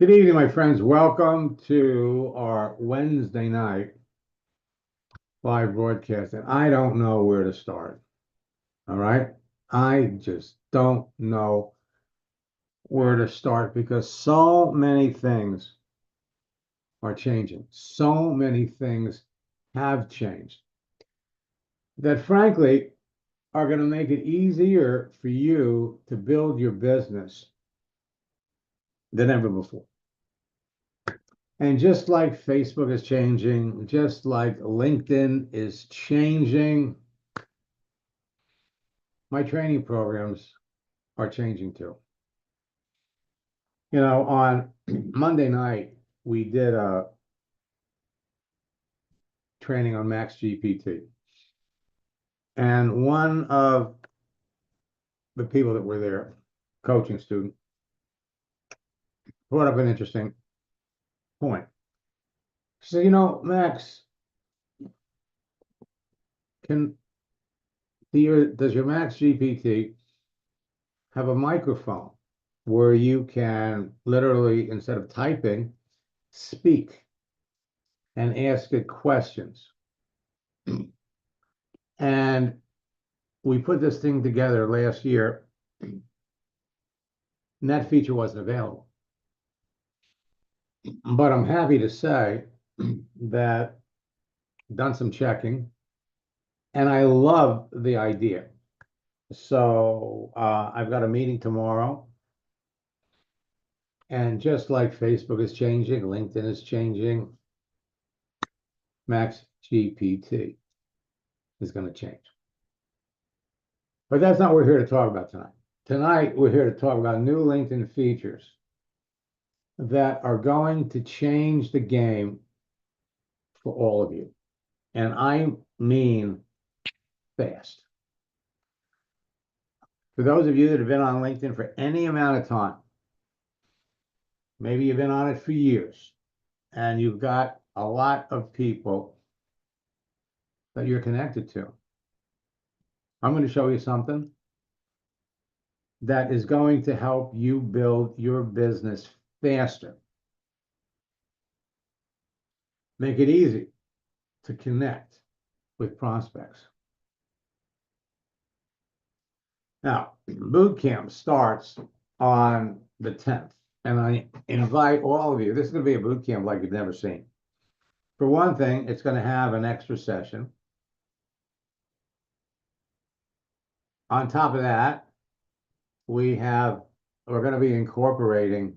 Good evening, my friends. Welcome to our Wednesday night live broadcast. And I don't know where to start. All right. I just don't know where to start because so many things are changing. So many things have changed that, frankly, are going to make it easier for you to build your business than ever before. And just like Facebook is changing, just like LinkedIn is changing, my training programs are changing too. On Monday night, we did a training on Max GPT. And one of the people that were there, coaching student, brought up an interesting point. She said, Max, does your Max GPT have a microphone where you can literally, instead of typing, speak and ask it questions? And we put this thing together last year, and that feature wasn't available. But I'm happy to say that I've done some checking, and I love the idea. So I've got a meeting tomorrow, and just like Facebook is changing, LinkedIn is changing, Max GPT is going to change. But that's not what we're here to talk about tonight. Tonight, we're here to talk about new LinkedIn features that are going to change the game for all of you. And I mean fast. For those of you that have been on LinkedIn for any amount of time, maybe you've been on it for years, and you've got a lot of people that you're connected to. I'm going to show you something that is going to help you build your business faster. Make it easy to connect with prospects. Now, boot camp starts on the 10th, and I invite all of you. This is going to be a boot camp like you've never seen. For one thing, it's going to have an extra session. On top of that, we're going to be incorporating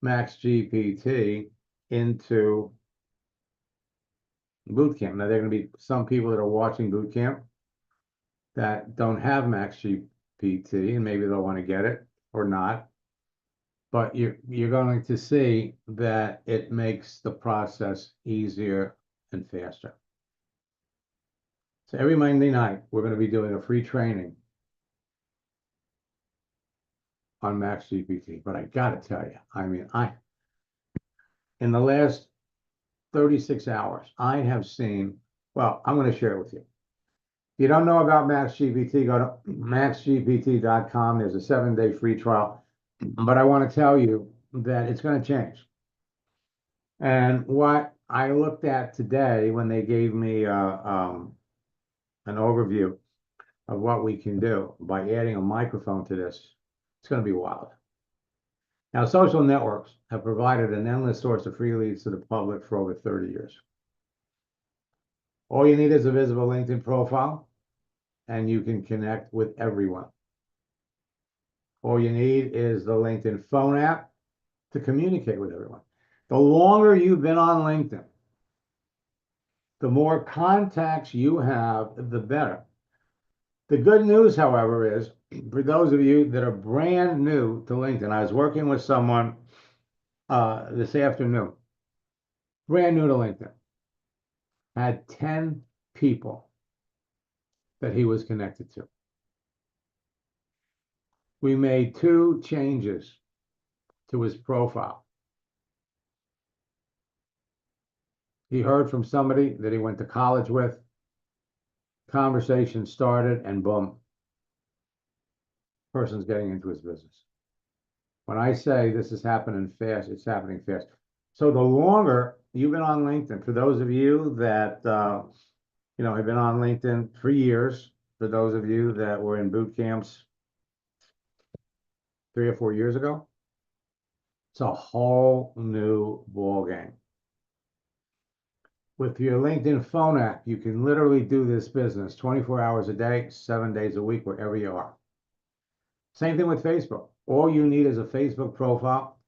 Max GPT into boot camp. Now, there are going to be some people that are watching boot camp that don't have Max GPT, and maybe they'll want to get it or not. But you're going to see that it makes the process easier and faster. So every Monday night, we're going to be doing a free training on Max GPT. But I got to tell you, in the last 36 hours, I have seen, well, I'm going to share it with you. If you don't know about Max GPT, go to maxgpt.com. There's a 7-day free trial. But I want to tell you that it's going to change. And what I looked at today when they gave me an overview of what we can do by adding a microphone to this, it's going to be wild. Now, social networks have provided an endless source of free leads to the public for over 30 years. All you need is a visible LinkedIn profile, and you can connect with everyone. All you need is the LinkedIn phone app to communicate with everyone. The longer you've been on LinkedIn, the more contacts you have, the better. The good news, however, is for those of you that are brand new to LinkedIn, I was working with someone this afternoon, brand new to LinkedIn, had 10 people that he was connected to. We made 2 changes to his profile. He heard from somebody that he went to college with. Conversation started, and boom, person's getting into his business. When I say this is happening fast, it's happening fast. So the longer you've been on LinkedIn, for those of you that have been on LinkedIn for years, for those of you that were in boot camps 3 or 4 years ago, it's a whole new ball game. With your LinkedIn phone app, you can literally do this business 24 hours a day, 7 days a week, wherever you are. Same thing with Facebook. All you need is a Facebook profile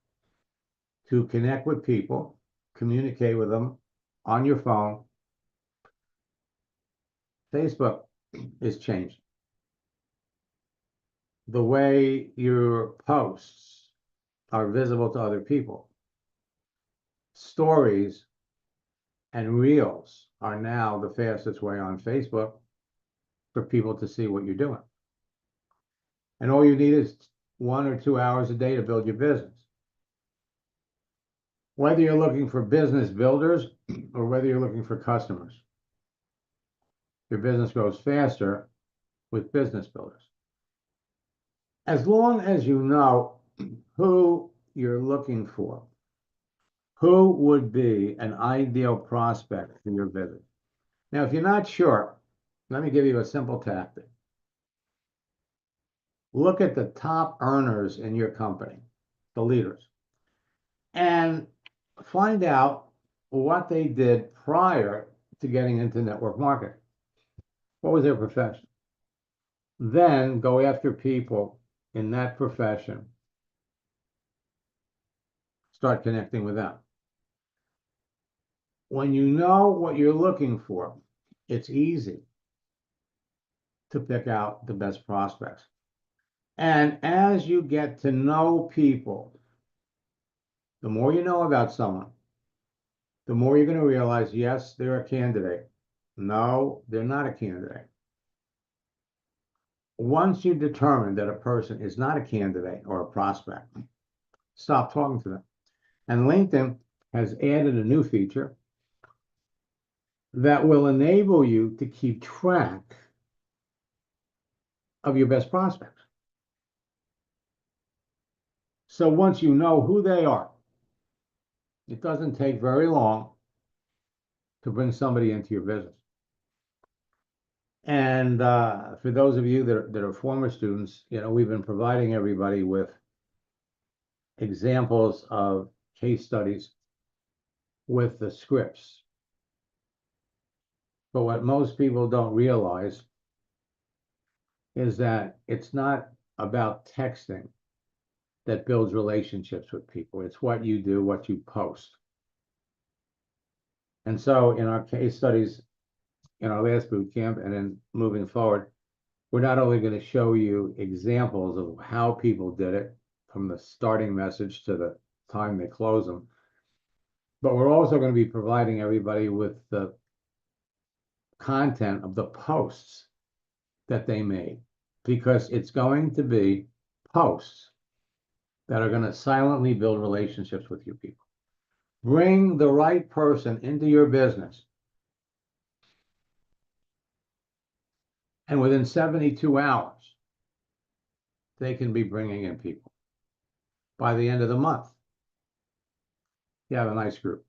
to connect with people, communicate with them on your phone. Facebook is changed. The way your posts are visible to other people. Stories and reels are now the fastest way on Facebook for people to see what you're doing. And all you need is 1 or 2 hours a day to build your business. Whether you're looking for business builders or whether you're looking for customers, your business grows faster with business builders. As long as you know who you're looking for, who would be an ideal prospect for your business. Now, if you're not sure, let me give you a simple tactic. Look at the top earners in your company, the leaders, and find out what they did prior to getting into network marketing. What was their profession? Then go after people in that profession. Start connecting with them. When you know what you're looking for, it's easy to pick out the best prospects. And as you get to know people, the more you know about someone, the more you're going to realize, yes, they're a candidate. No, they're not a candidate. Once you determine that a person is not a candidate or a prospect, stop talking to them. And LinkedIn has added a new feature that will enable you to keep track of your best prospects. So once you know who they are, it doesn't take very long to bring somebody into your business. And for those of you that are former students, we've been providing everybody with examples of case studies with the scripts. But what most people don't realize is that it's not about texting that builds relationships with people. It's what you do, what you post. And so in our case studies, in our last boot camp, and then moving forward, we're not only going to show you examples of how people did it from the starting message to the time they close them, but we're also going to be providing everybody with the content of the posts that they made, because it's going to be posts that are going to silently build relationships with you people. Bring the right person into your business, and within 72 hours, they can be bringing in people. By the end of the month, you have a nice group.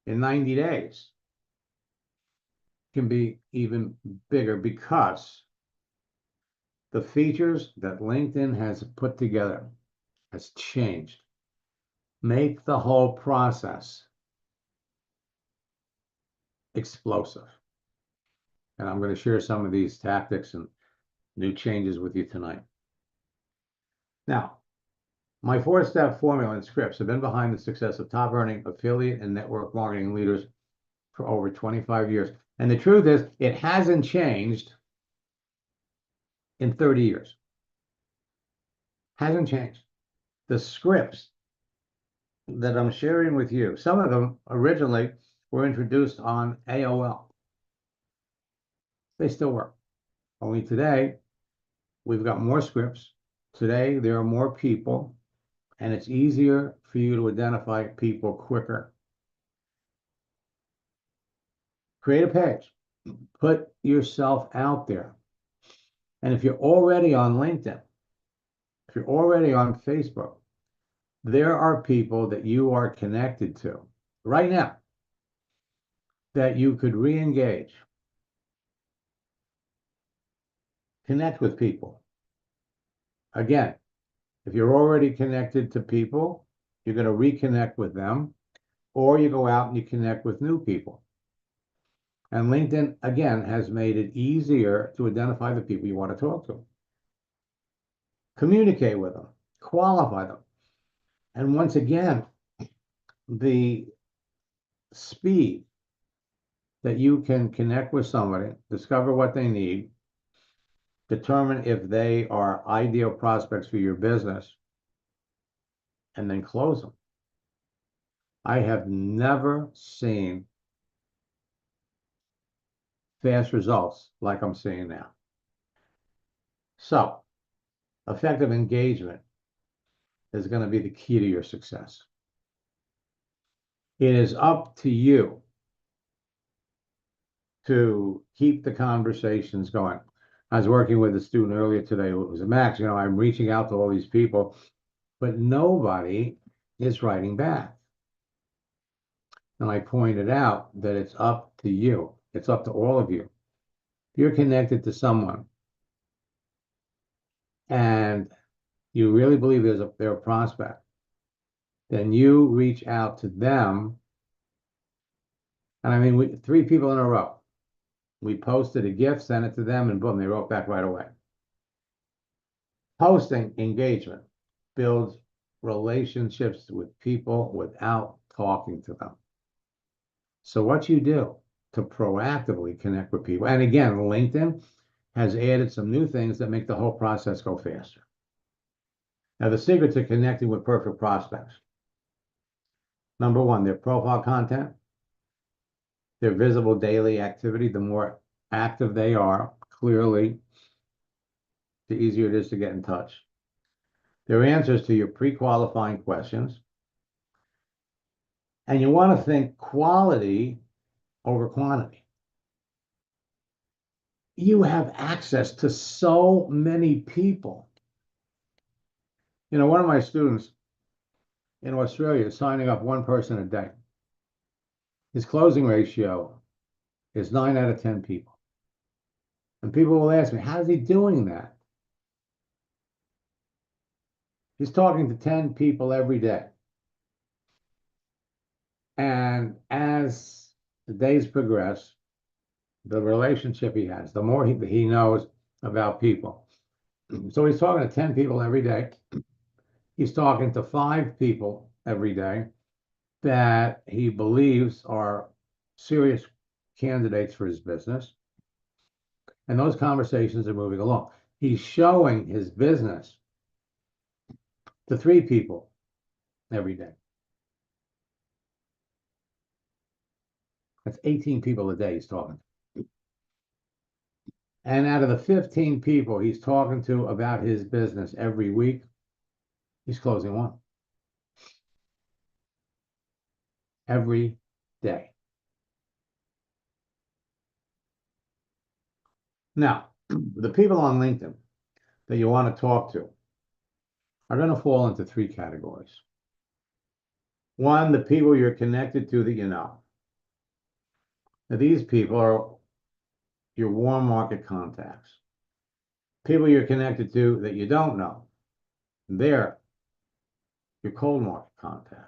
In 90 days, can be even bigger, because the features that LinkedIn has put together has changed. Make the whole process explosive. And I'm going to share some of these tactics and new changes with you tonight. Now, my 4-step formula and scripts have been behind the success of top earning affiliate and network marketing leaders for over 25 years. And the truth is, it hasn't changed in 30 years. Hasn't changed. The scripts that I'm sharing with you, some of them originally were introduced on AOL. They still work. Only today, we've got more scripts. Today, there are more people, and it's easier for you to identify people quicker. Create a page. Put yourself out there. And if you're already on LinkedIn, If you're already on Facebook, there are people that you are connected to right now that you could re-engage, connect with people. Again, if you're already connected to people, you're going to reconnect with them, or you go out and you connect with new people. And LinkedIn, again, has made it easier to identify the people you want to talk to. Communicate with them, qualify them. And once again, the speed that you can connect with somebody, discover what they need, determine if they are ideal prospects for your business, and then close them. I have never seen fast results like I'm seeing now. So, effective engagement is going to be the key to your success. It is up to you to keep the conversations going. I was working with a student earlier today. It was Max. I'm reaching out to all these people, but nobody is writing back. And I pointed out that it's up to you. It's up to all of you. If you're connected to someone and you really believe they're a prospect, then you reach out to them. And I mean, 3 people in a row. We posted a gift, sent it to them, and boom, they wrote back right away. Posting engagement builds relationships with people without talking to them. So what you do to proactively connect with people, and again, LinkedIn has added some new things that make the whole process go faster. Now, the secret to connecting with perfect prospects. Number 1, their profile content, their visible daily activity. The more active they are, clearly, the easier it is to get in touch. Their answers to your pre-qualifying questions. And you want to think quality over quantity. You have access to so many people. One of my students in Australia is signing up 1 person a day. His closing ratio is 9 out of 10 people. And people will ask me, how's he doing that? He's talking to 10 people every day. And as the days progress, the relationship he has, the more he knows about people. So he's talking to 10 people every day. He's talking to 5 people every day that he believes are serious candidates for his business. And those conversations are moving along. He's showing his business to 3 people every day. That's 18 people a day he's talking to. And out of the 15 people he's talking to about his business every week, he's closing 1. Every day. Now, the people on LinkedIn that you want to talk to are going to fall into 3 categories. 1, the people you're connected to that you know. Now, these people are your warm market contacts. People you're connected to that you don't know. They're your cold market contacts.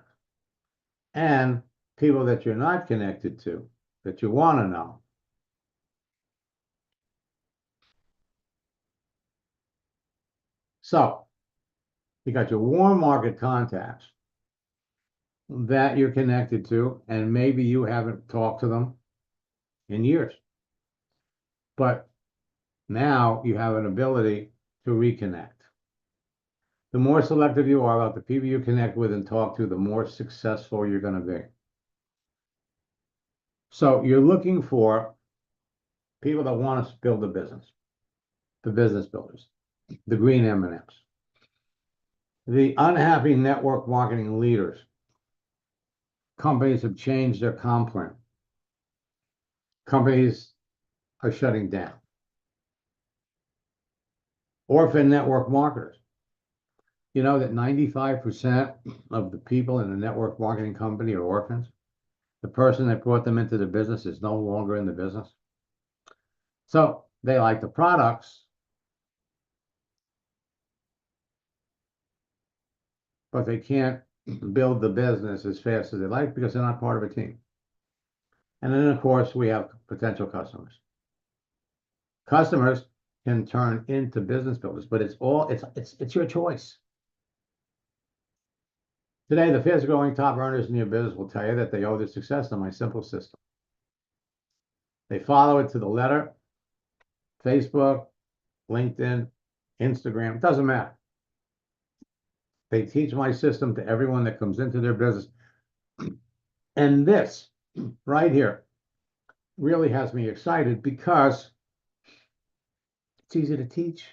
And people that you're not connected to that you want to know. So, you got your warm market contacts that you're connected to, and maybe you haven't talked to them in years. But now you have an ability to reconnect. The more selective you are about the people you connect with and talk to, the more successful you're going to be. So you're looking for people that want to build a business, the business builders, the green M&Ms, the unhappy network marketing leaders. Companies have changed their comp plan. Companies are shutting down. Orphan network marketers. You know that 95% of the people in the network marketing company are orphans? The person that brought them into the business is no longer in the business. So they like the products, but they can't build the business as fast as they like because they're not part of a team. And then, of course, we have potential customers. Customers can turn into business builders, but it's your choice. Today, the fastest growing top earners in your business will tell you that they owe their success to my simple system. They follow it to the letter. Facebook, LinkedIn, Instagram, doesn't matter. They teach my system to everyone that comes into their business. And this right here really has me excited because it's easy to teach.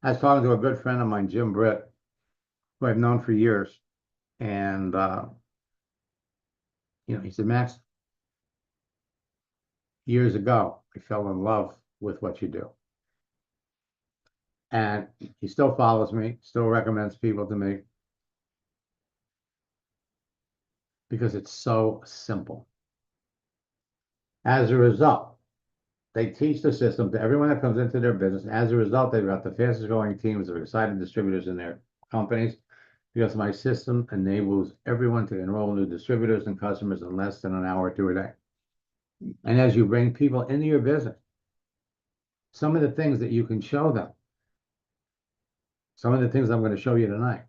I was talking to a good friend of mine, Jim Britt, who I've known for years. And, he said, Max, years ago, I fell in love with what you do. And he still follows me, still recommends people to me because it's so simple. As a result, they teach the system to everyone that comes into their business. As a result, they've got the fastest growing teams of excited distributors in their companies because my system enables everyone to enroll new distributors and customers in less than an hour or two a day. And as you bring people into your business, some of the things that you can show them, some of the things I'm going to show you tonight,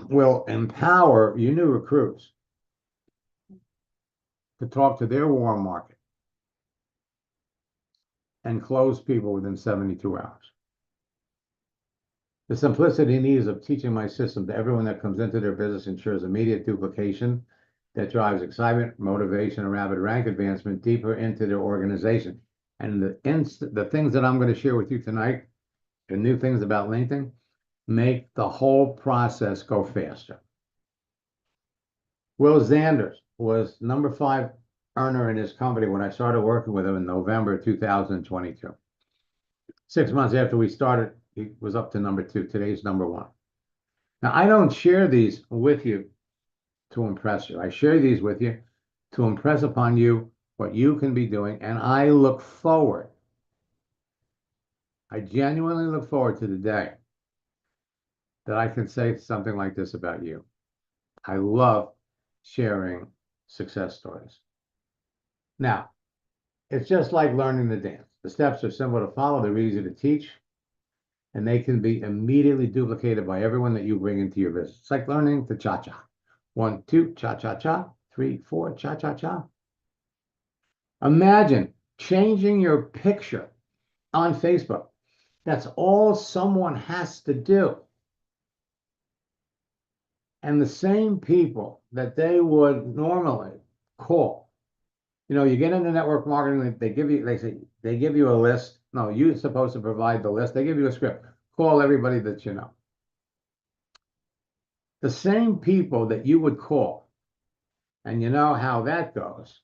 will empower your new recruits to talk to their warm market and close people within 72 hours. The simplicity and ease of teaching my system to everyone that comes into their business ensures immediate duplication that drives excitement, motivation, and rapid rank advancement deeper into their organization. And the things that I'm going to share with you tonight, the new things about LinkedIn, make the whole process go faster. Will Zanders was number 5 earner in his company when I started working with him in November 2022. 6 months after we started, he was up to number 2. Today's number 1. Now, I don't share these with you to impress you. I share these with you to impress upon you what you can be doing. And I look forward, I genuinely look forward to the day that I can say something like this about you. I love sharing success stories. Now, it's just like learning the dance. The steps are simple to follow, they're easy to teach, and they can be immediately duplicated by everyone that you bring into your business. It's like learning the cha-cha. 1, 2, cha-cha-cha. 3, 4, cha-cha-cha. Imagine changing your picture on Facebook. That's all someone has to do. And the same people that they would normally call. You get into network marketing, they give you a list. No, you're supposed to provide the list. They give you a script. Call everybody that you know. The same people that you would call, and you know how that goes,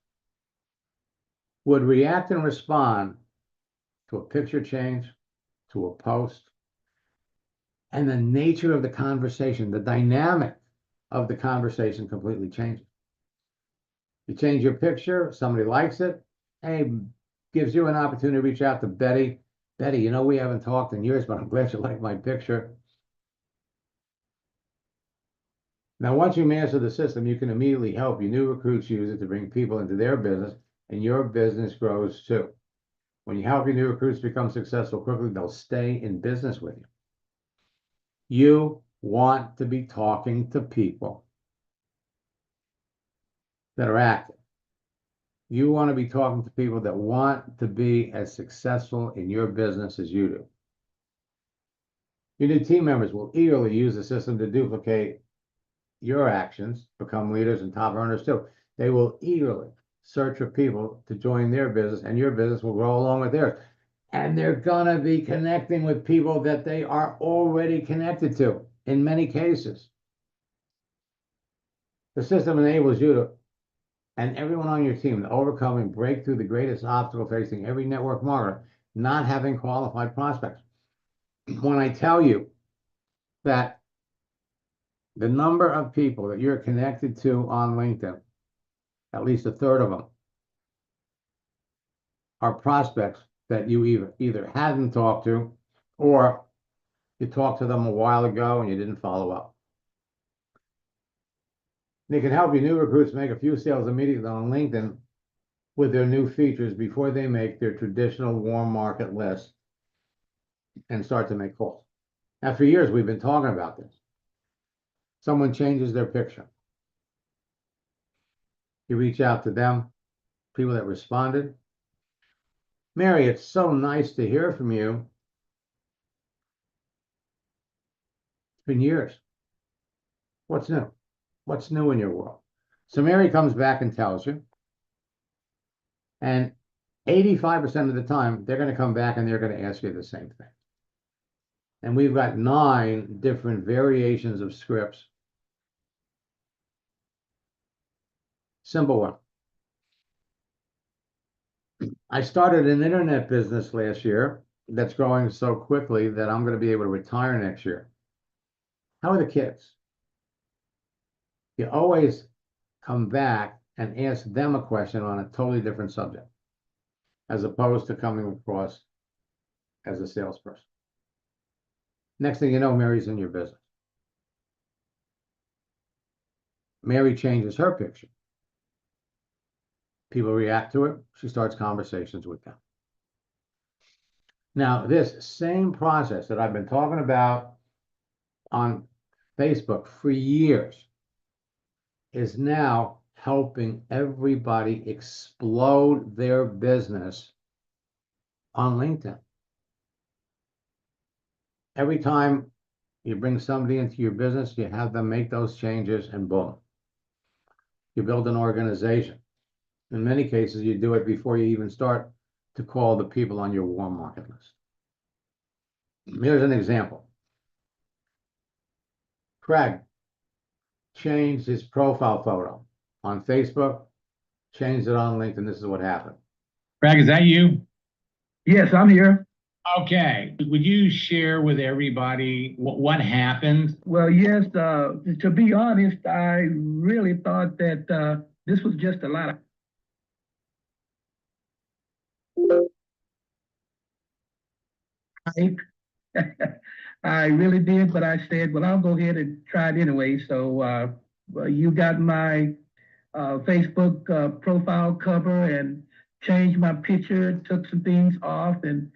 would react and respond to a picture change, to a post, and the nature of the conversation, the dynamic of the conversation completely changes. You change your picture, somebody likes it, hey, gives you an opportunity to reach out to Betty. Betty, we haven't talked in years, but I'm glad you like my picture. Now, once you master the system, you can immediately help your new recruits use it to bring people into their business, and your business grows too. When you help your new recruits become successful quickly, they'll stay in business with you. You want to be talking to people that are active. You want to be talking to people that want to be as successful in your business as you do. Your new team members will eagerly use the system to duplicate your actions, become leaders and top earners too. They will eagerly search for people to join their business, and your business will grow along with theirs. And they're going to be connecting with people that they are already connected to in many cases. The system enables you to, and everyone on your team, to overcome and break through the greatest obstacle facing every network marketer, not having qualified prospects. when I tell you that the number of people that you're connected to on LinkedIn, at least a third of them, are prospects that you either hadn't talked to or you talked to them a while ago and you didn't follow up. They can help you new recruits make a few sales immediately on LinkedIn with their new features before they make their traditional warm market list and start to make calls. Now, for years, we've been talking about this. Someone changes their picture. You reach out to them, people that responded. Mary, it's so nice to hear from you. It's been years. What's new? What's new in your world? So Mary comes back and tells you, and 85% of the time, they're going to come back and they're going to ask you the same thing. And we've got 9 different variations of scripts. Simple one. I started an internet business last year that's growing so quickly that I'm going to be able to retire next year. How are the kids? You always come back and ask them a question on a totally different subject, as opposed to coming across as a salesperson. Next thing you know, Mary's in your business. Mary changes her picture. People react to it. She starts conversations with them. Now, this same process that I've been talking about on Facebook for years is now helping everybody explode their business on LinkedIn. Every time you bring somebody into your business, you have them make those changes, and boom, you build an organization. In many cases, you do it before you even start to call the people on your warm market list. Here's an example. Craig changed his profile photo on Facebook, changed it on LinkedIn. This is what happened. Craig, is that you? Yes, I'm here. Okay. Would you share with everybody what happened? Well, yes, to be honest, I really thought that this was just a lot of hype. I really did, but I said, well, I'll go ahead and try it anyway. So well, you got my Facebook profile cover and changed my picture, took some things off, and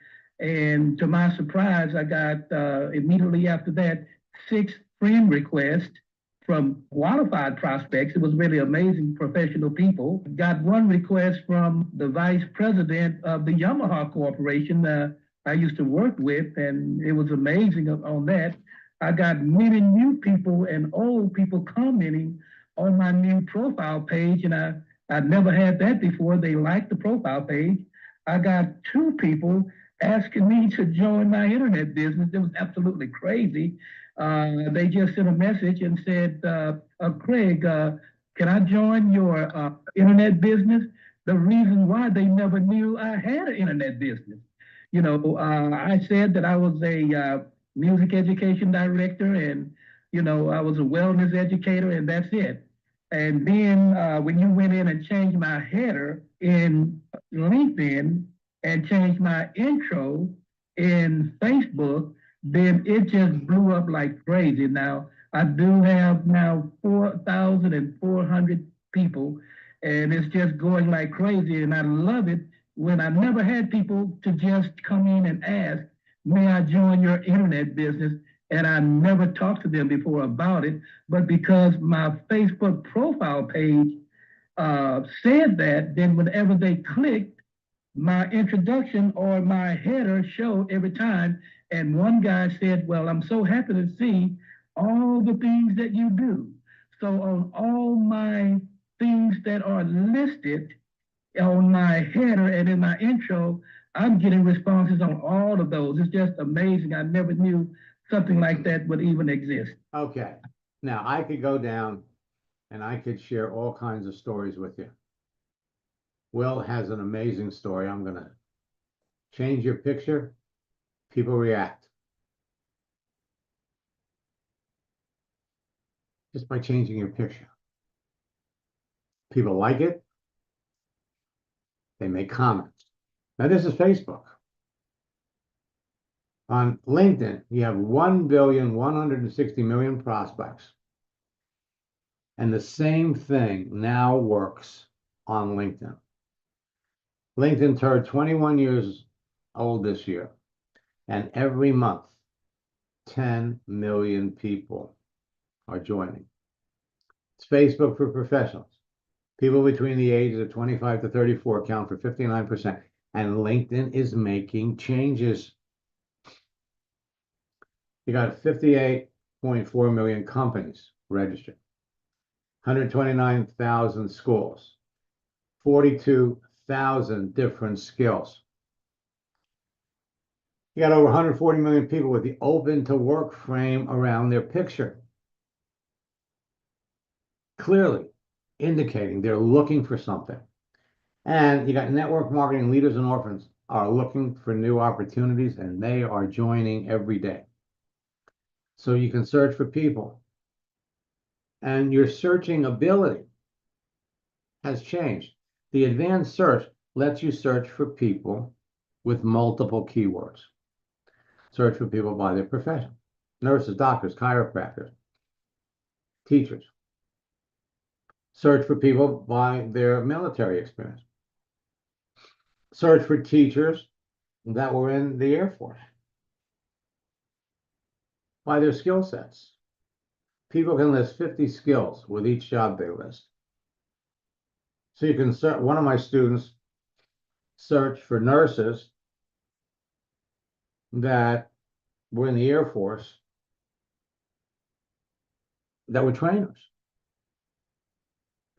to my surprise, I got immediately after that 6 friend requests from qualified prospects. It was really amazing, professional people. Got one request from the vice president of the Yamaha Corporation I used to work with, and it was amazing on that. I got many new people and old people commenting on my new profile page, and I'd never had that before. They liked the profile page. I got 2 people asking me to join my internet business. It was absolutely crazy. They just sent a message and said, Craig, can I join your internet business? The reason why they never knew I had an internet business. You know, I said that I was a music education director, and, you know, I was a wellness educator, and that's it. And then when you went in and changed my header in LinkedIn and changed my intro in Facebook, then it just blew up like crazy. Now, I do have now 4,400 people, and it's just going like crazy, and I love it when I never had people to just come in and ask, may I join your internet business? And I never talked to them before about it, but because my Facebook profile page said that, then whenever they clicked, my introduction or my header showed every time. And one guy said, well, I'm so happy to see all the things that you do. So on all my things that are listed on my header and in my intro, I'm getting responses on all of those. It's just amazing. I never knew something like that would even exist. Okay. Now, I could go down and I could share all kinds of stories with you. Will has an amazing story. I'm going to change your picture. People react. just by changing your picture. People like it. They make comments. Now, this is Facebook. On LinkedIn, you have 1,160,000,000 prospects. And the same thing now works on LinkedIn. LinkedIn turned 21 years old this year. And every month, 10 million people are joining. It's Facebook for professionals. People between the ages of 25 to 34 account for 59%. And LinkedIn is making changes. You got 58.4 million companies registered, 129,000 schools, 42,000 different skills. You got over 140 million people with the open to work frame around their picture, clearly indicating they're looking for something. And you got network marketing leaders and orphans are looking for new opportunities, and they are joining every day. So you can search for people. And your searching ability has changed. The advanced search lets you search for people with multiple keywords. Search for people by their profession. Nurses, doctors, chiropractors, teachers. Search for people by their military experience. Search for teachers that were in the Air Force by their skill sets. People can list 50 skills with each job they list. So you can search. One of my students searched for nurses that were in the Air Force that were trainers.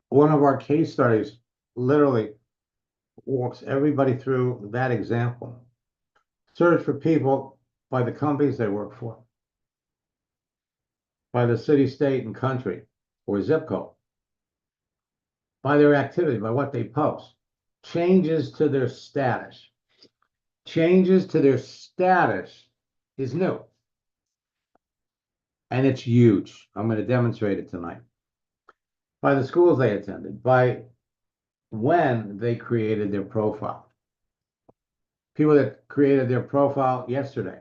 One of our case studies literally walks everybody through that example. Search for people by the companies they work for, by the city, state, and country, or zip code, by their activity, by what they post. Changes to their status. Changes to their status is new. And it's huge. I'm going to demonstrate it tonight. By the schools they attended, by when they created their profile. People that created their profile yesterday,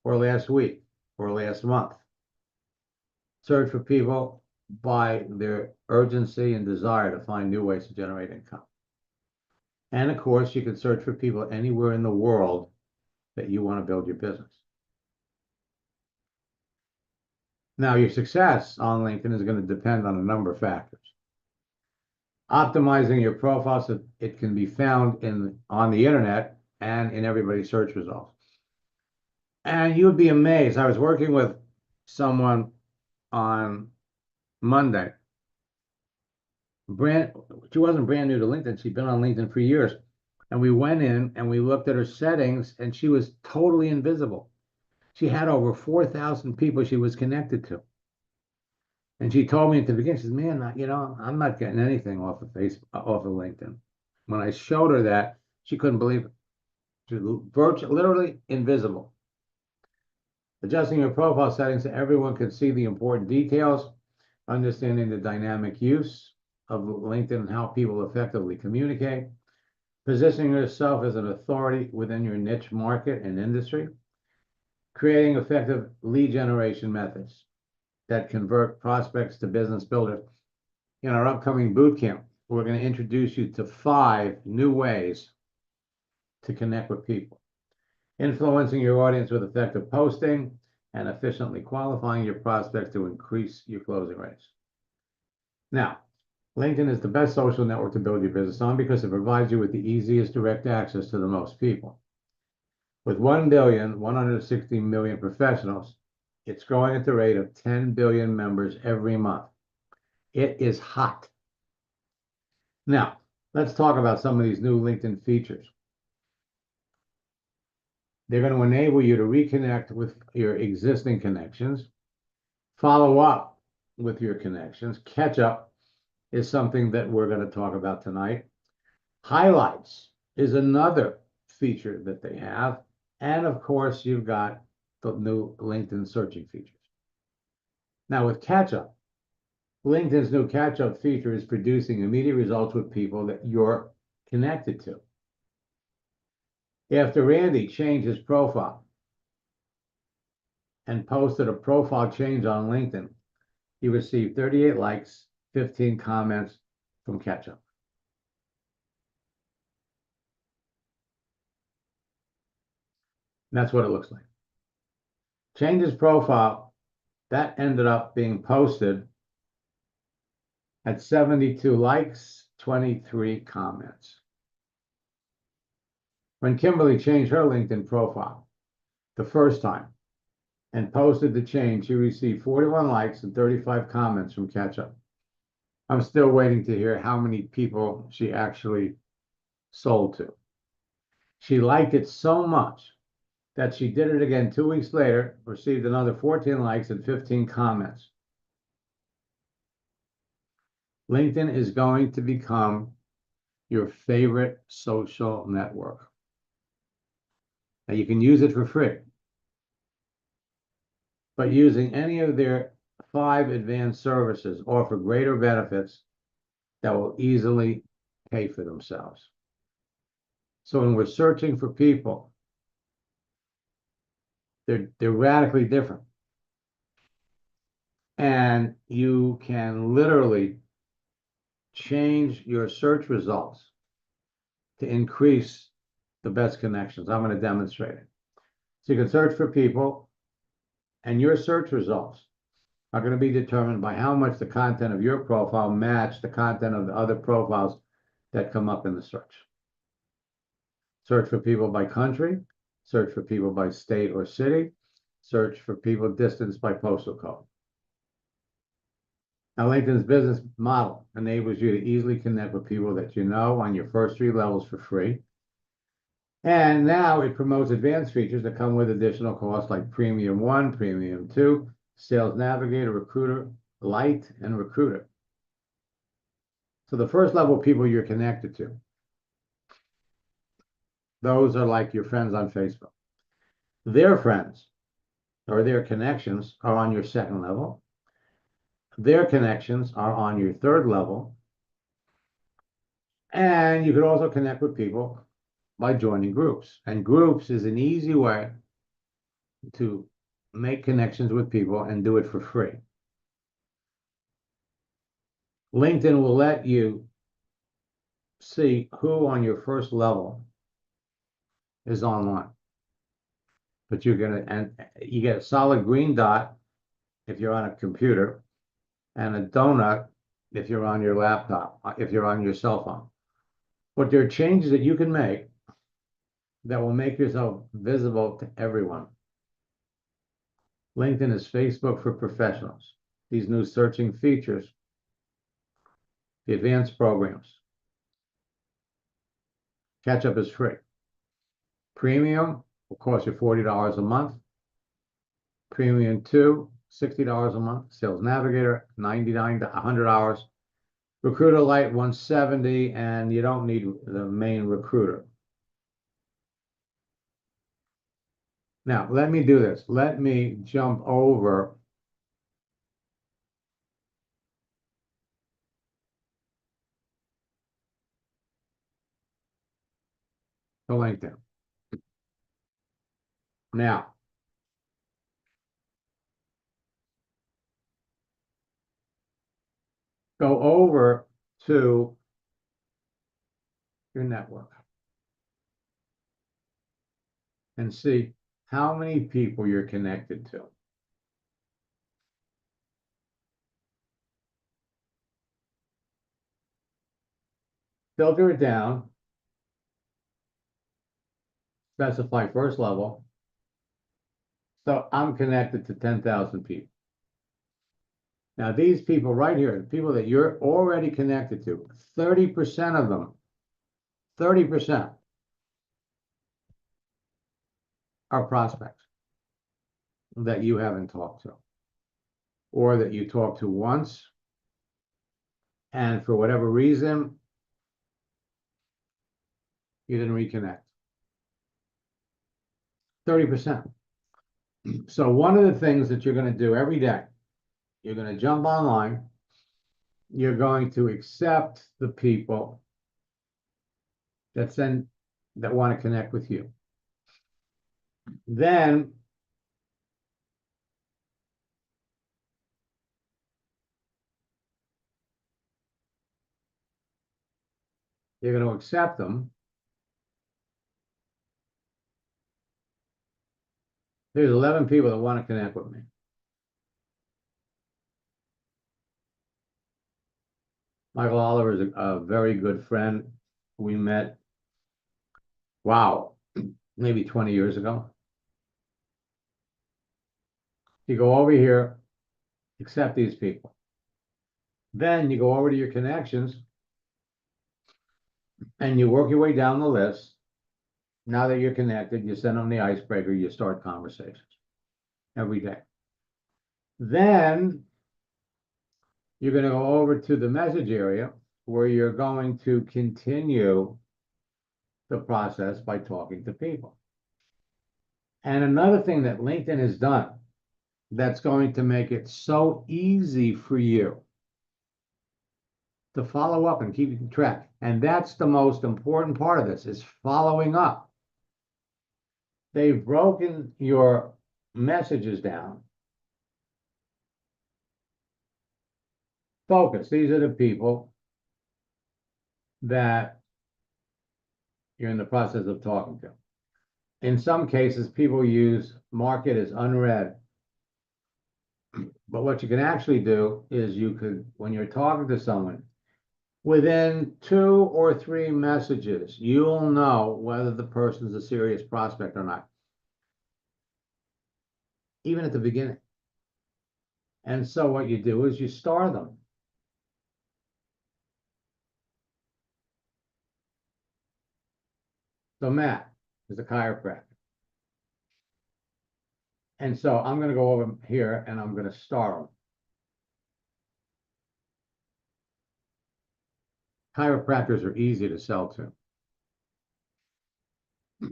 or last week, or last month. Search for people by their urgency and desire to find new ways to generate income. And of course, you can search for people anywhere in the world that you want to build your business. Now, your success on LinkedIn is going to depend on a number of factors. Optimizing your profile so it can be found on the internet and in everybody's search results. And you would be amazed. I was working with someone on Monday. She wasn't brand new to LinkedIn. She'd been on LinkedIn for years. And we went in and we looked at her settings, and she was totally invisible. She had over 4,000 people she was connected to. And she told me at the beginning, she says, man, I'm not getting anything off of LinkedIn. When I showed her that, she couldn't believe it. She was literally invisible. Adjusting your profile settings so everyone can see the important details, understanding the dynamic use of LinkedIn and how people effectively communicate, positioning yourself as an authority within your niche market and industry, creating effective lead generation methods that convert prospects to business builders. In our upcoming boot camp, we're going to introduce you to 5 new ways to connect with people. Influencing your audience with effective posting and efficiently qualifying your prospects to increase your closing rates. Now, LinkedIn is the best social network to build your business on because it provides you with the easiest direct access to the most people. With 1,160,000,000 professionals, it's growing at the rate of 10 billion members every month. It is hot. Now, let's talk about some of these new LinkedIn features. They're going to enable you to reconnect with your existing connections, follow up with your connections. Catch up is something that we're going to talk about tonight. Highlights is another feature that they have. And of course, you've got the new LinkedIn searching features. Now with catch up, LinkedIn's new catch-up feature is producing immediate results with people that you're connected to. After Randy changed his profile and posted a profile change on LinkedIn, he received 38 likes, 15 comments from catch-up. That's what it looks like. Changed his profile, that ended up being posted at 72 likes, 23 comments. When Kimberly changed her LinkedIn profile the first time and posted the change, she received 41 likes and 35 comments from catch-up. I'm still waiting to hear how many people she actually sold to. She liked it so much that she did it again 2 weeks later, received another 14 likes and 15 comments. LinkedIn is going to become your favorite social network. Now you can use it for free, but using any of their 5 advanced services offer greater benefits that will easily pay for themselves. So when we're searching for people, they're radically different. And you can literally change your search results to increase the best connections. I'm going to demonstrate it. So you can search for people, and your search results are going to be determined by how much the content of your profile match the content of the other profiles that come up in the search. Search for people by country, search for people by state or city, search for people distanced by postal code. Now, LinkedIn's business model enables you to easily connect with people that you know on your first 3 levels for free. And now it promotes advanced features that come with additional costs like Premium 1, Premium 2, Sales Navigator, Recruiter Lite, and Recruiter. So the first level people you're connected to, those are like your friends on Facebook. Their friends or their connections are on your second level. Their connections are on your third level. And you could also connect with people by joining groups. And groups is an easy way to make connections with people and do it for free. LinkedIn will let you see who on your first level is online. But you get a solid green dot if you're on a computer, and a donut if you're on your laptop, if you're on your cell phone. But there are changes that you can make that will make yourself visible to everyone. LinkedIn is Facebook for professionals. These new searching features, the advanced programs. Catch-up is free. Premium will cost you $40 a month. Premium 2, $60 a month. Sales Navigator, $99 to $100. Recruiter Lite, $170, and you don't need the main recruiter. Now, let me do this. Let me jump over to LinkedIn. Now, go over to your network and see how many people you're connected to. Filter it down, specify first level. So I'm connected to 10,000 people. Now these people right here, the people that you're already connected to, 30% of them, 30% are prospects that you haven't talked to, or that you talked to once, and for whatever reason, you didn't reconnect. 30%. So one of the things that you're going to do every day, you're going to jump online you're going to accept the people that want to connect with you. Then you're going to accept them. There's 11 people that want to connect with me. Michael Oliver is a very good friend. We met, wow, maybe 20 years ago. You go over here, accept these people. Then you go over to your connections and you work your way down the list. Now that you're connected, you send them the icebreaker, you start conversations every day. Then you're going to go over to the message area where you're going to continue the process by talking to people. And another thing that LinkedIn has done that's going to make it so easy for you to follow up and keep track. And that's the most important part of this, is following up. They've broken your messages down. Focus. These are the people that you're in the process of talking to. In some cases, people mark it as unread. But what you can actually do is you could, when you're talking to someone, within 2 or 3 messages, you'll know whether the person's a serious prospect or not, even at the beginning. And so what you do is you star them. So Matt is a chiropractor. And so I'm going to go over here and I'm going to star him. Chiropractors are easy to sell to.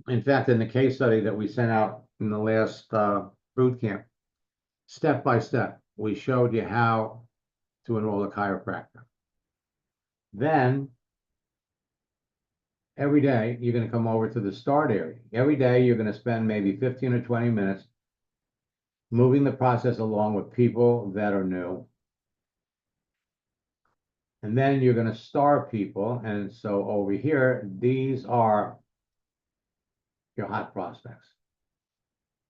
In fact, in the case study that we sent out in the last boot camp, step by step, we showed you how to enroll a chiropractor. Then every day you're going to come over to the start area. Every day you're going to spend maybe 15 or 20 minutes moving the process along with people that are new. And then you're going to star people. And so over here, these are your hot prospects.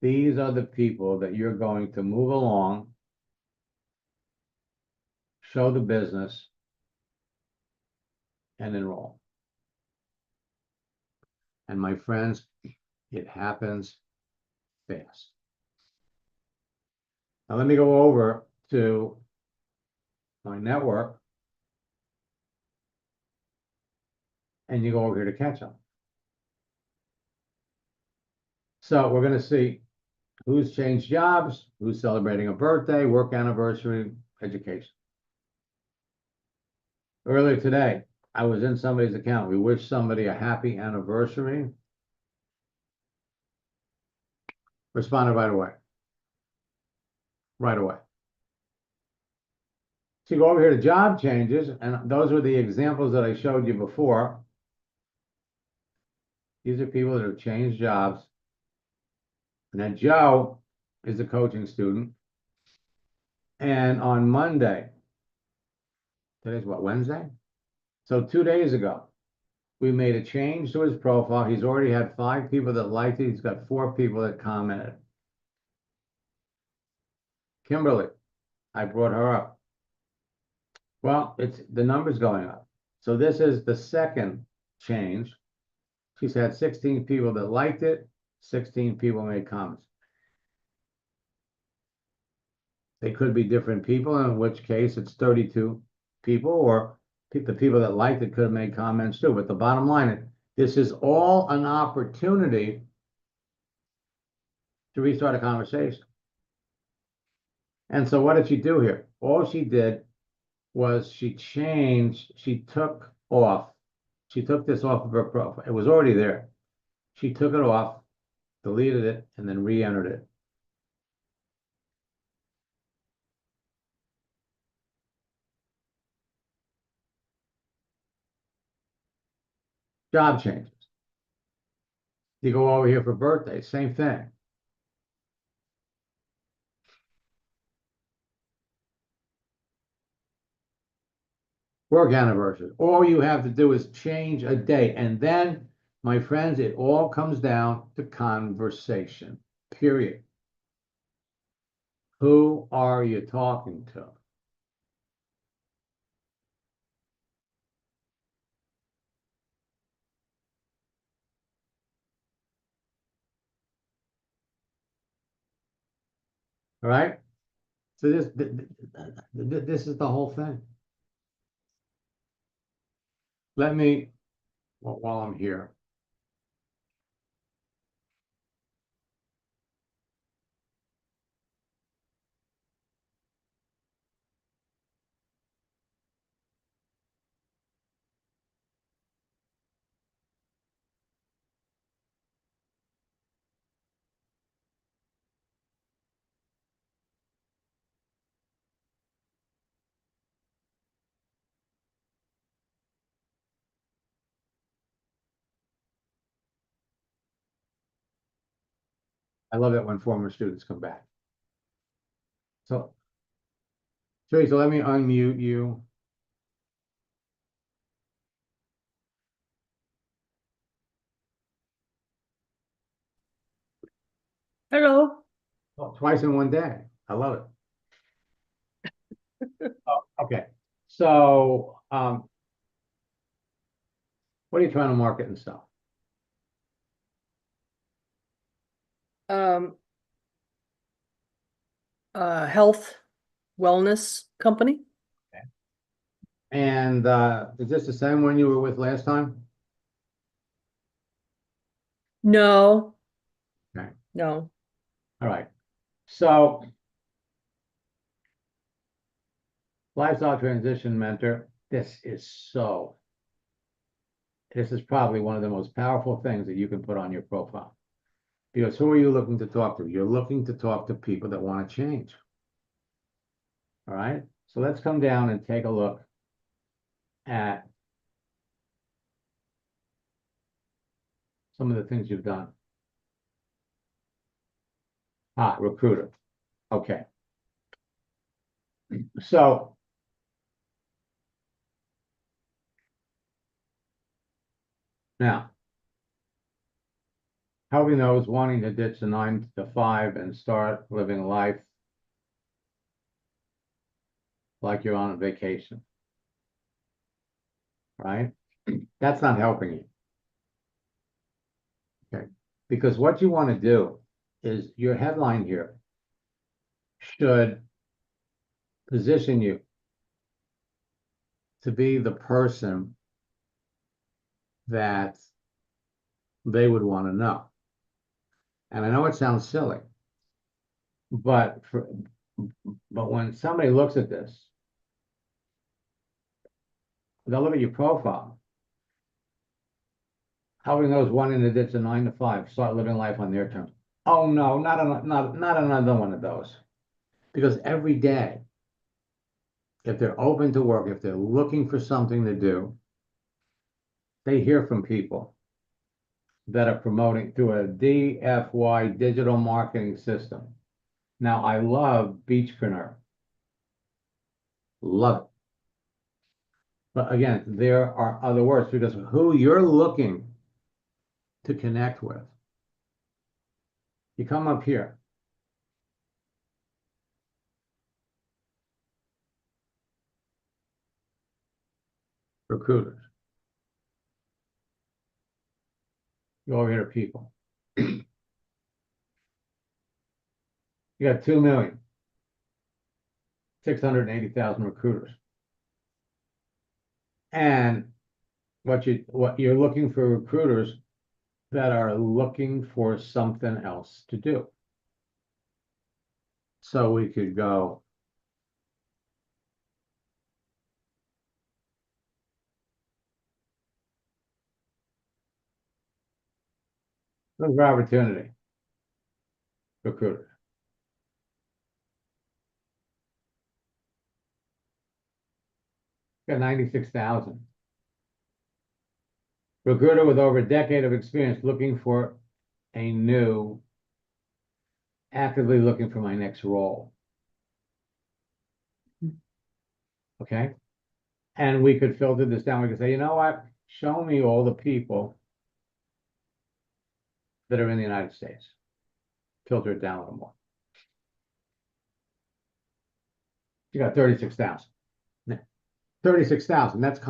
These are the people that you're going to move along, show the business, and enroll. And my friends, it happens fast. Now let me go over to my network. And you go over here to catch up. So we're going to see who's changed jobs, who's celebrating a birthday, work anniversary, education. Earlier today, I was in somebody's account. We wished somebody a happy anniversary. Responded right away. Right away. So you go over here to job changes, and those were the examples that I showed you before. These are people that have changed jobs. And then Joe is a coaching student. And on Monday, today's what, Wednesday? So 2 days ago, we made a change to his profile. He's already had 5 people that liked it. He's got 4 people that commented. Kimberly, I brought her up. Well, the number's going up. So this is the second change. She's had 16 people that liked it. 16 people made comments. They could be different people, in which case it's 32 people, or the people that liked it could have made comments too. But the bottom line is, this is all an opportunity to restart a conversation. And so what did she do here? All she did was she took this off of her profile. It was already there. She took it off, deleted it, and then re-entered it. Job changes. You go over here for birthdays, same thing. Work anniversaries. All you have to do is change a date. And then, my friends, it all comes down to conversation, period. Who are you talking to? All right? So this is the whole thing. Let me, while I'm here, I love it when former students come back. So, Teresa, let me unmute you. Hello. Oh, twice in one day. I love it. Oh, okay. So, what are you trying to market and sell? Um, health wellness company. And is this the same one you were with last time? No. Okay. No. All right. So, lifestyle transition mentor, this is probably one of the most powerful things that you can put on your profile. Because who are you looking to talk to? You're looking to talk to people that want to change. All right. So let's come down and take a look at some of the things you've done. Recruiter. Okay. So now, helping those wanting to ditch the 9 to 5 and start living life like you're on a vacation. Right? That's not helping you. Okay. Because what you want to do is your headline here should position you to be the person that they would want to know. And I know it sounds silly, but when somebody looks at this, they'll look at your profile. Helping those wanting to ditch the 9 to 5, start living life on their terms. Oh no, not another one of those. Because every day, if they're open to work, if they're looking for something to do, they hear from people that are promoting through a DFY digital marketing system. Now, I love Beachpreneur. Love it. But again, there are other words because who you're looking to connect with. You come up here. Recruiters. Go over here to people. You got 2,680,000 recruiters. And what you're looking for recruiters that are looking for something else to do. So we could go look for opportunity. Recruiters. Got 96,000. Recruiter with over a decade of experience looking for actively looking for my next role. Okay. And we could filter this down. We could say, you know what? Show me all the people that are in the United States. Filter it down a little more. You got 36,000. 36,000. That's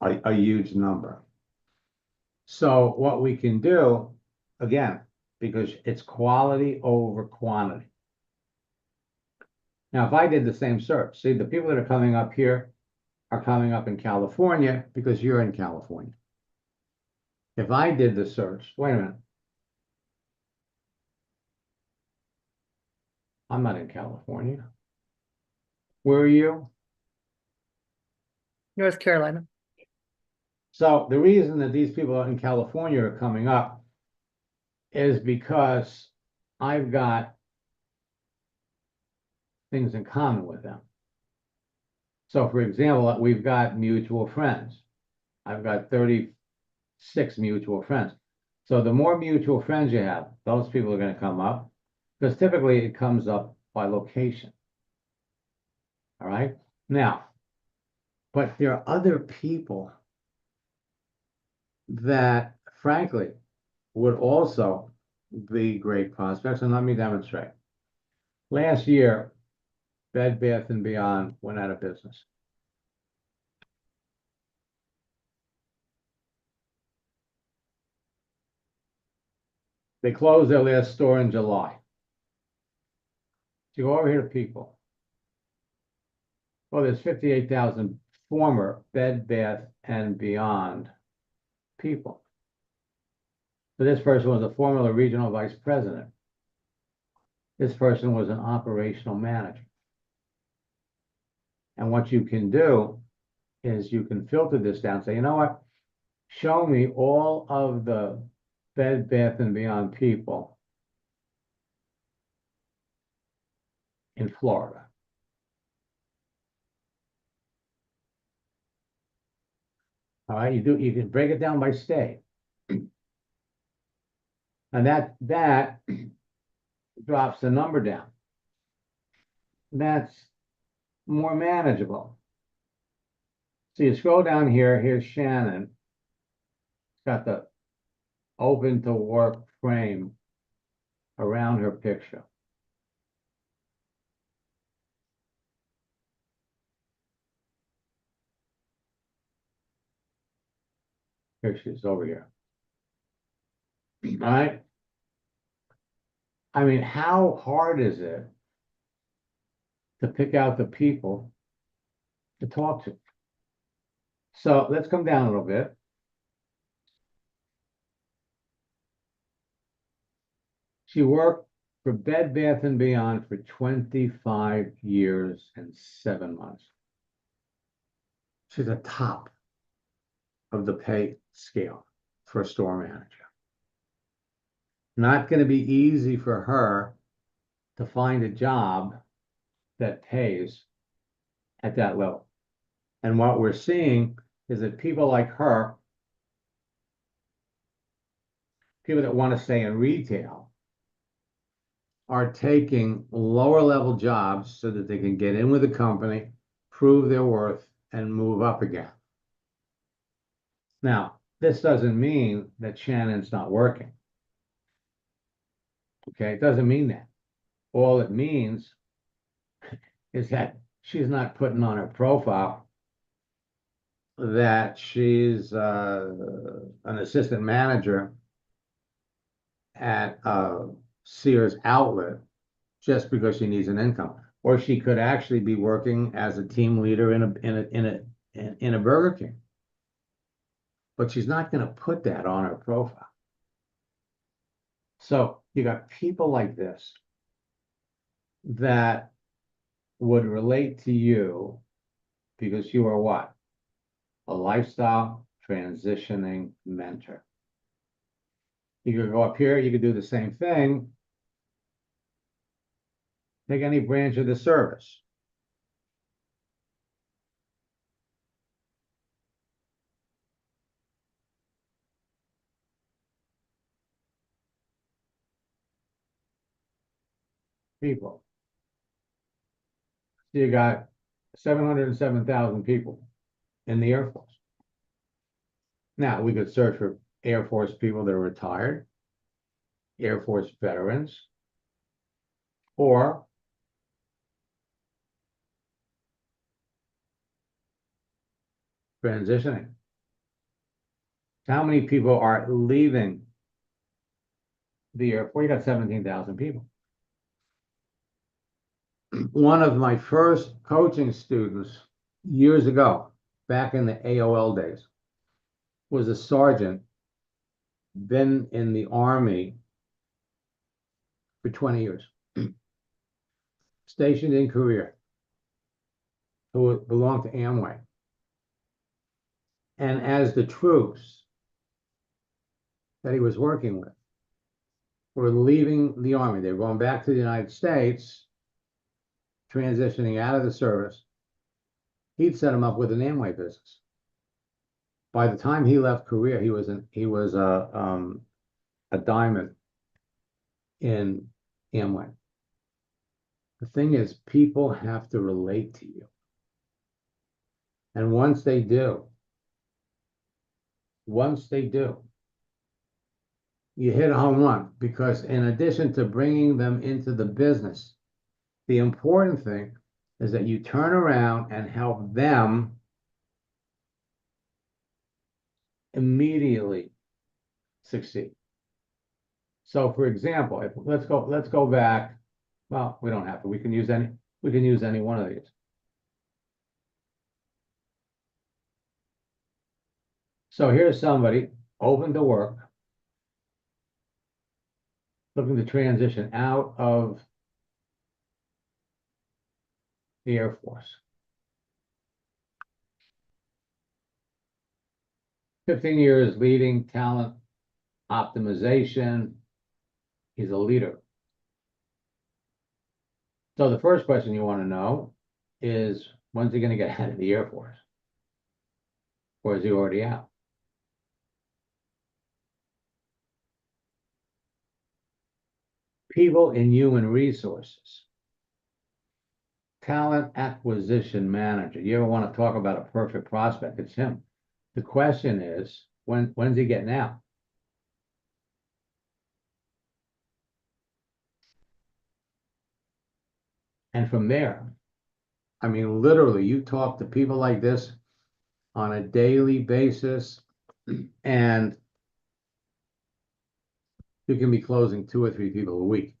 a huge number. So what we can do, again, because it's quality over quantity. Now, if I did the same search, see, the people that are coming up here are coming up in California because you're in California. If I did the search, wait a minute. I'm not in California. Where are you? North Carolina. So the reason that these people in California are coming up is because I've got things in common with them. So for example, we've got mutual friends. I've got 36 mutual friends. So the more mutual friends you have, those people are going to come up because typically it comes up by location. All right. Now, but there are other people that frankly would also be great prospects. And let me demonstrate. Last year, Bed Bath & Beyond went out of business. They closed their last store in July. You go over here to people. Well, there's 58,000 former Bed Bath & Beyond people. So this person was a former regional vice president. This person was an operational manager. And what you can do is you can filter this down, say, you know what? Show me all of the Bed Bath & Beyond people in Florida. All right, you can break it down by state. And that drops the number down. That's more manageable. So you scroll down here, here's Shannon. It's got the open to work frame around her picture. Here she is over here. All right. I mean, how hard is it to pick out the people to talk to? So let's come down a little bit. She worked for Bed Bath & Beyond for 25 years and 7 months. She's a top of the pay scale for a store manager. Not going to be easy for her to find a job that pays at that level. And what we're seeing is that people like her, people that want to stay in retail, are taking lower level jobs so that they can get in with the company, prove their worth, and move up again. Now, this doesn't mean that Shannon's not working. Okay, it doesn't mean that. All it means is that she's not putting on her profile that she's an assistant manager at Sears outlet just because she needs an income, or she could actually be working as a team leader in a Burger King, but she's not going to put that on her profile. So you got people like this that would relate to you because you are what? A lifestyle transitioning mentor. You could go up here, you could do the same thing. Take any branch of the service. people. So you got 707,000 people in the Air Force. Now, we could search for Air Force people that are retired, Air Force veterans, or transitioning. How many people are leaving the Air Force? You got 17,000 people. One of my first coaching students years ago, back in the AOL days, was a sergeant, been in the Army for 20 years, stationed in Korea, who belonged to Amway. And as the troops that he was working with were leaving the Army, they were going back to the United States, transitioning out of the service, he'd set him up with an Amway business. By the time he left Korea, he was a diamond in Amway. The thing is, people have to relate to you. And once they do, you hit a home run, because in addition to bringing them into the business, the important thing is that you turn around and help them immediately succeed. So, for example, let's go back. Well, we don't have to. We can use any one of these. So here's somebody open to work, looking to transition out of the Air Force. 15 years leading talent optimization. He's a leader. So the first question you want to know is, when's he going to get out of the Air Force? Or is he already out? People in human resources. Talent acquisition manager. You ever want to talk about a perfect prospect? It's him. The question is, when's he getting out? And from there, I mean, literally, you talk to people like this on a daily basis, and you can be closing 2 or 3 people a week.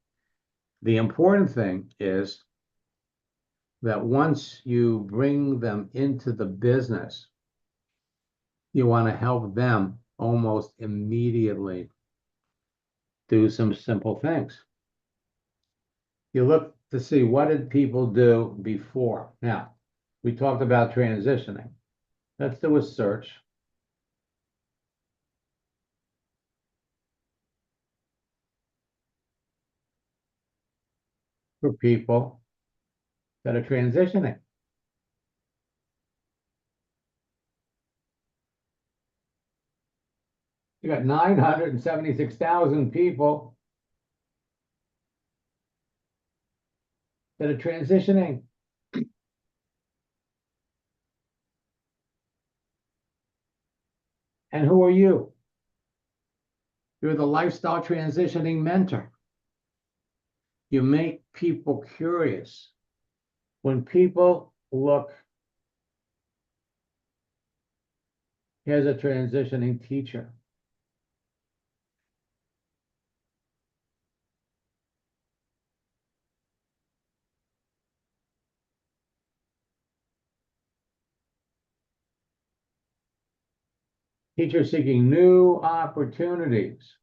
The important thing is that once you bring them into the business, you want to help them almost immediately do some simple things. You look to see, what did people do before? Now, we talked about transitioning. Let's do a search. For people that are transitioning. You got 976,000 people that are transitioning. And who are you? You're the lifestyle transitioning mentor. You make people curious. When people look, here's a transitioning teacher. Teacher seeking new opportunities.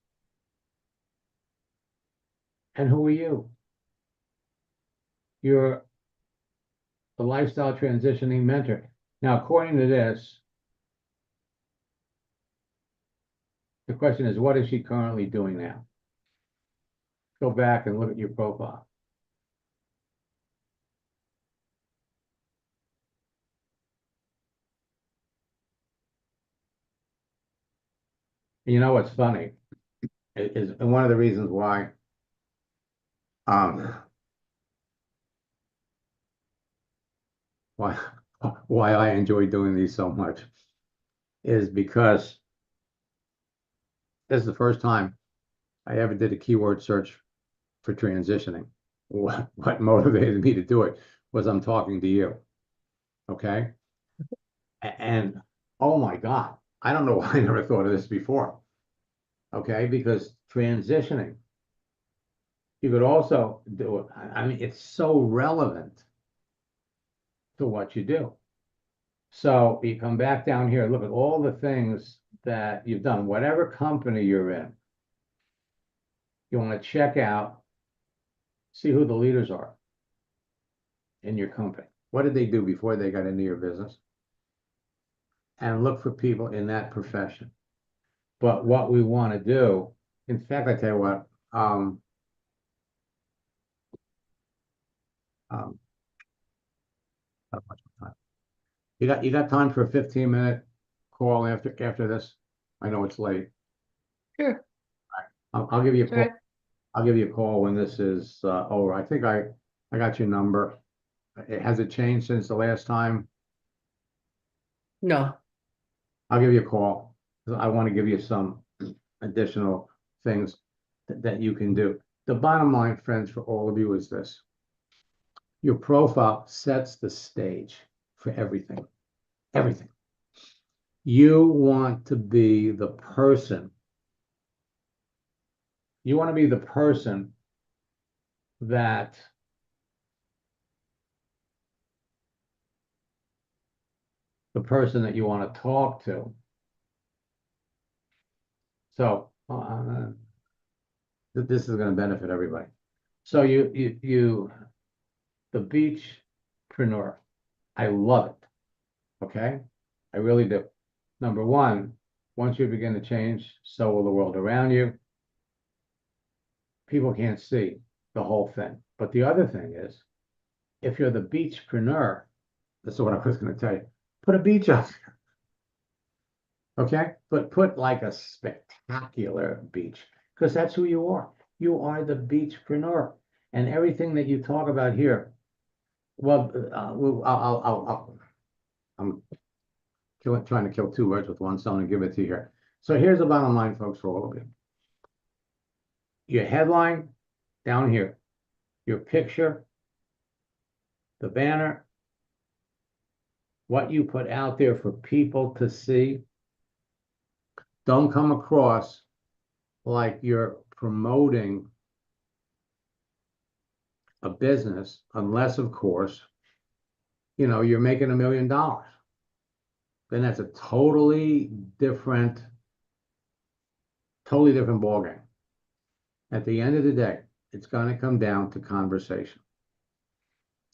And who are you? You're the lifestyle transitioning mentor. Now, according to this, the question is, what is she currently doing now? Go back and look at your profile. You know what's funny is, and one of the reasons why why why I enjoy doing these so much is because this is the first time I ever did a keyword search for transitioning. What motivated me to do it was I'm talking to you. Okay. And oh my God, I don't know why I never thought of this before. Okay, because transitioning, you could also do it. I mean, it's so relevant to what you do. So you come back down here, look at all the things that you've done, whatever company you're in. You want to check out, see who the leaders are in your company. What did they do before they got into your business? And look for people in that profession. But what we want to do, in fact, I tell you what, not much time. You got time for a 15-minute call after this? I know it's late. Sure. I'll give you a It's all call. right. I'll give you a call when this is over. I think I got your number. Has it changed since the last time? No. I'll give you a call. I want to give you some additional things that you can do. The bottom line, friends, for all of you is this. Your profile sets the stage for everything. Everything. You want to be the person. You want to be the person that you want to talk to. So this is going to benefit everybody. So the beachpreneur, I love it. Okay, I really do. Number one, once you begin to change, so will the world around you. People can't see the whole thing. But the other thing is, if you're the beachpreneur, this is what I was going to tell you. Put a beach up there. Okay? But put like a spectacular beach, because that's who you are. You are the beachpreneur. And everything that you talk about here, well, I'm trying to kill two birds with one stone and give it to you here. So here's the bottom line, folks, for all of you. Your headline down here, your picture, the banner, what you put out there for people to see, don't come across like you're promoting a business, unless, of course, you're making $1 million. Then that's a totally different ballgame. At the end of the day, it's going to come down to conversation.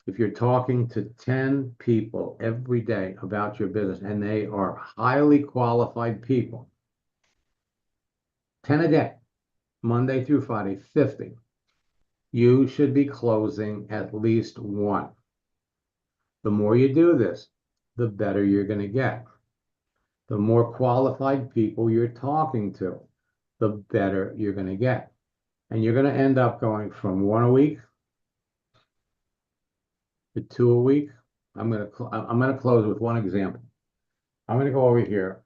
If you're talking to 10 people every day about your business, and they are highly qualified people, 10 a day, Monday through Friday, 50, you should be closing at least one. The more you do this, the better you're going to get. The more qualified people you're talking to, the better you're going to get. And you're going to end up going from 1 a week to 2 a week. I'm going to close with one example. I'm going to go over here.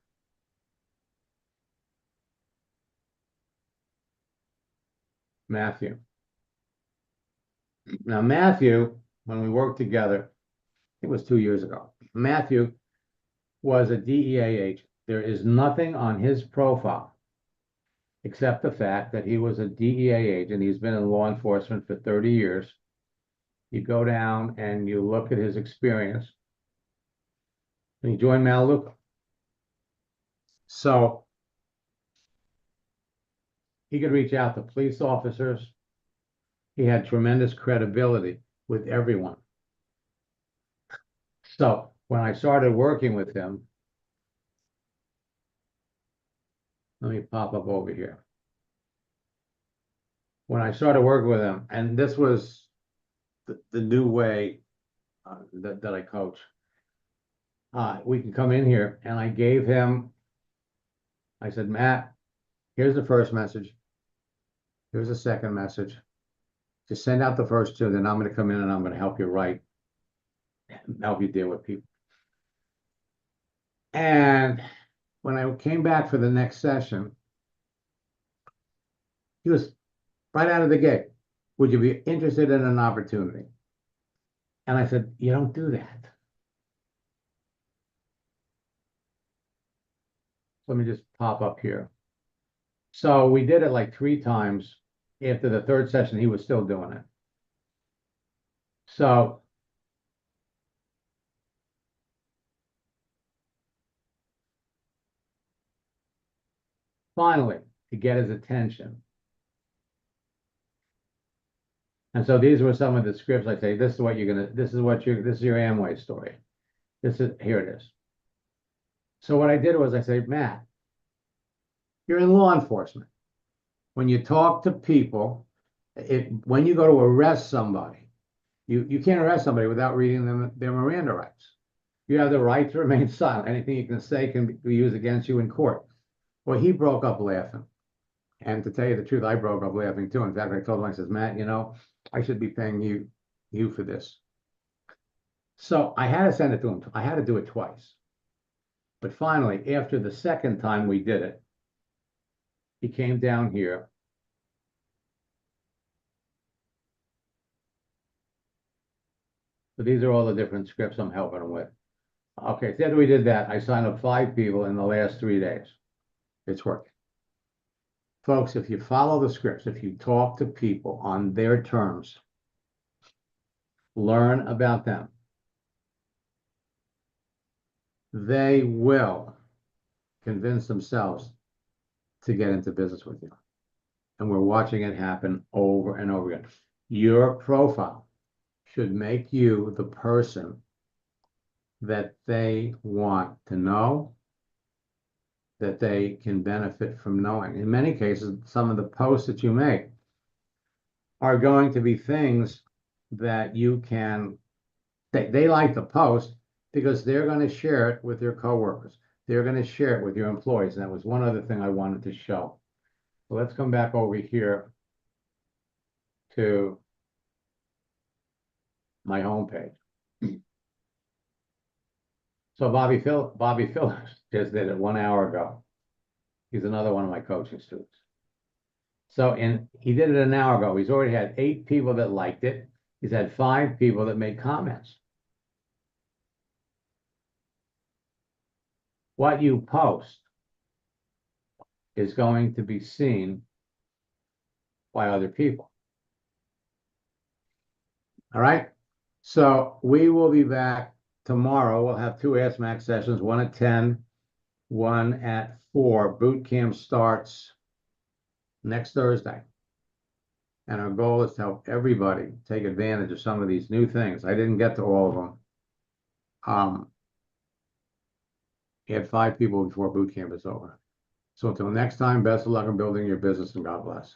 Matthew. Now, Matthew, when we worked together, it was 2 years ago. Matthew was a DEA agent. There is nothing on his profile except the fact that he was a DEA agent. He's been in law enforcement for 30 years. You go down and you look at his experience. And he joined Melaleuca. So he could reach out to police officers. He had tremendous credibility with everyone. So when I started working with him, let me pop up over here. When I started working with him, and this was the new way that I coach, we can come in here, and I gave him, I said, Matt, here's the first message. Here's the second message. Just send out the first two, then I'm going to come in and I'm going to help you write help you deal with people. And when I came back for the next session, he was right out of the gate. Would you be interested in an opportunity? And I said, you don't do that. Let me just pop up here. So we did it like 3 times. After the 3rd session, he was still doing it. So finally, to get his attention. And so these were some of the scripts. I say, this is what you're gonna, this is your Amway story. Here it is. So what I did was I said, Matt, you're in law enforcement. When you talk to people, when you go to arrest somebody, you can't arrest somebody without reading them their Miranda rights. You have the right to remain silent. Anything you can say can be used against you in court. Well, he broke up laughing. And to tell you the truth, I broke up laughing too. In fact, I told him, I says, Matt, I should be paying you for this. So I had to send it to him. I had to do it twice. But finally, after the 2nd time we did it, he came down here. So these are all the different scripts I'm helping him with. Okay, so after we did that, I signed up 5 people in the last 3 days. It's working. Folks, if you follow the scripts, if you talk to people on their terms, learn about them, they will convince themselves to get into business with you. And we're watching it happen over and over again. Your profile should make you the person that they want to know, that they can benefit from knowing. In many cases, some of the posts that you make are going to be things that you can, they like the post because they're going to share it with their coworkers. They're going to share it with your employees. And that was one other thing I wanted to show. So let's come back over here to my homepage. So Bobby Phillips just did it 1 hour ago. He's another one of my coaching students. So he did it an hour ago. He's already had 8 people that liked it. He's had 5 people that made comments. What you post is going to be seen by other people. All right. So we will be back tomorrow. We'll have 2 Ask Max sessions, one at 10, one at 4. Boot camp starts next Thursday. And our goal is to help everybody take advantage of some of these new things. I didn't get to all of them. You had 5 people before boot camp is over. So until next time, best of luck in building your business and God bless.